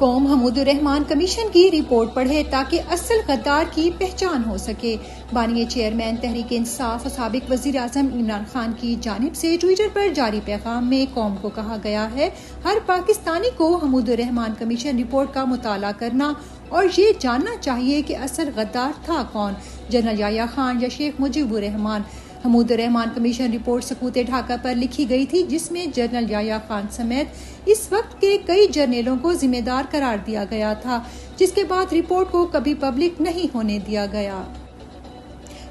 قوم حمود الرحمان کمیشن کی رپورٹ پڑھے تاکہ اصل غدار کی پہچان ہو سکے۔ بانی چیئرمین تحریک انصاف اور سابق وزیر اعظم عمران خان کی جانب سے ٹویٹر پر جاری پیغام میں قوم کو کہا گیا ہے، ہر پاکستانی کو حمود الرحمان کمیشن رپورٹ کا مطالعہ کرنا اور یہ جاننا چاہیے کہ اصل غدار تھا کون، جنرل یحییٰ خان یا شیخ مجیب الرحمان۔ حمود الرحمان کمیشن رپورٹ سکوت ڈھاکہ پر لکھی گئی تھی، جس میں جنرل یحییٰ خان سمیت اس وقت کے کئی جرنیلوں کو ذمہ دار قرار دیا گیا تھا، جس کے بعد رپورٹ کو کبھی پبلک نہیں ہونے دیا گیا۔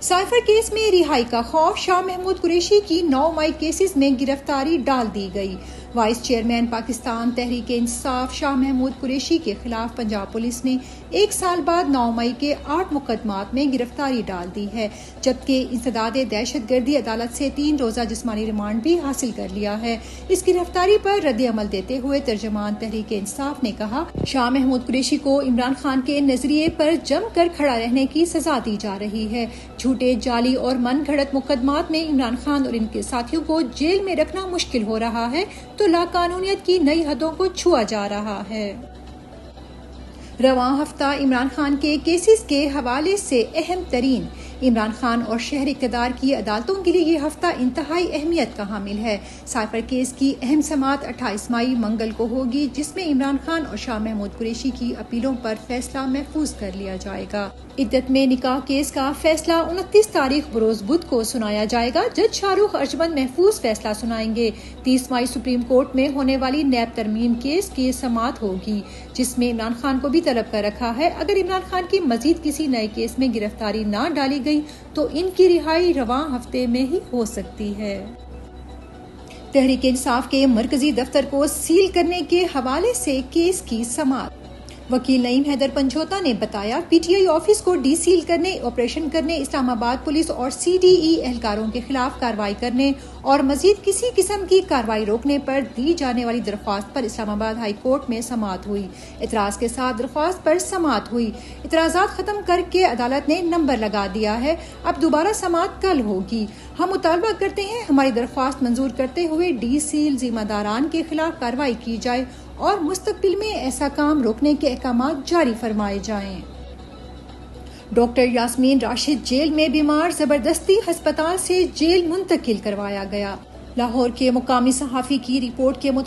سائفر کیس میں رہائی کا خوف، شاہ محمود قریشی کی 9 مئی کیسز میں گرفتاری ڈال دی گئی۔ وائس چیئرمین پاکستان تحریک انصاف شاہ محمود قریشی کے خلاف پنجاب پولیس نے 1 سال بعد 9 مئی کے 8 مقدمات میں گرفتاری ڈال دی ہے، جبکہ انسداد دہشت گردی عدالت سے 3 روزہ جسمانی ریمانڈ بھی حاصل کر لیا ہے۔ اس گرفتاری پر رد عمل دیتے ہوئے ترجمان تحریک انصاف نے کہا، شاہ محمود قریشی کو عمران خان کے نظریے پر جم کر کھڑا رہنے کی سزا دی جا رہی ہے۔ جھوٹے، جعلی اور من گھڑت مقدمات میں عمران خان اور ان کے ساتھیوں کو جیل میں رکھنا مشکل ہو رہا ہے تو لاقانونیت کی نئی حدوں کو چھوا جا رہا ہے۔ رواں ہفتہ عمران خان کے کیسز کے حوالے سے اہم ترین۔ عمران خان اور شہر اقتدار کی عدالتوں کے لیے یہ ہفتہ انتہائی اہمیت کا حامل ہے۔ سائفر کیس کی اہم سماعت 28 مئی منگل کو ہوگی، جس میں عمران خان اور شاہ محمود قریشی کی اپیلوں پر فیصلہ محفوظ کر لیا جائے گا۔ عدت میں نکاح کیس کا فیصلہ 29 تاریخ بروز بدھ کو سنایا جائے گا۔ جج شاہ رخ ارجمند محفوظ فیصلہ سنائیں گے۔ 30 مئی سپریم کورٹ میں ہونے والی نیب ترمیم کیس کی سماعت ہوگی، جس میں عمران خان کو بھی طلب کر رکھا ہے۔ اگر عمران خان کی مزید کسی نئے کیس میں گرفتاری نہ ڈالی گئی تو ان کی رہائی رواں ہفتے میں ہی ہو سکتی ہے۔ تحریک انصاف کے مرکزی دفتر کو سیل کرنے کے حوالے سے کیس کی سماعت۔ وکیل نعیم حیدر پنجھوتا نے بتایا، پی ٹی آئی آفس کو ڈی سیل کرنے، آپریشن کرنے، اسلام آباد پولیس اور سی ڈی ای اہلکاروں کے خلاف کارروائی کرنے اور مزید کسی قسم کی کارروائی روکنے پر دی جانے والی درخواست پر اسلام آباد ہائی کورٹ میں سماعت ہوئی۔ اعتراض کے ساتھ درخواست پر سماعت ہوئی۔ اعتراضات ختم کر کے عدالت نے نمبر لگا دیا ہے۔ اب دوبارہ سماعت کل ہوگی۔ ہم مطالبہ کرتے ہیں ہماری درخواست منظور کرتے ہوئے ڈی سیل ذمہ داران کے خلاف کارروائی کی جائے اور مستقبل میں ایسا کام روکنے کے احکامات جاری فرمائے جائیں۔ ڈاکٹر یاسمین راشد جیل میں بیمار، زبردستی ہسپتال سے جیل منتقل کروایا گیا۔ لاہور کے مقامی صحافی کی رپورٹ کے مطابق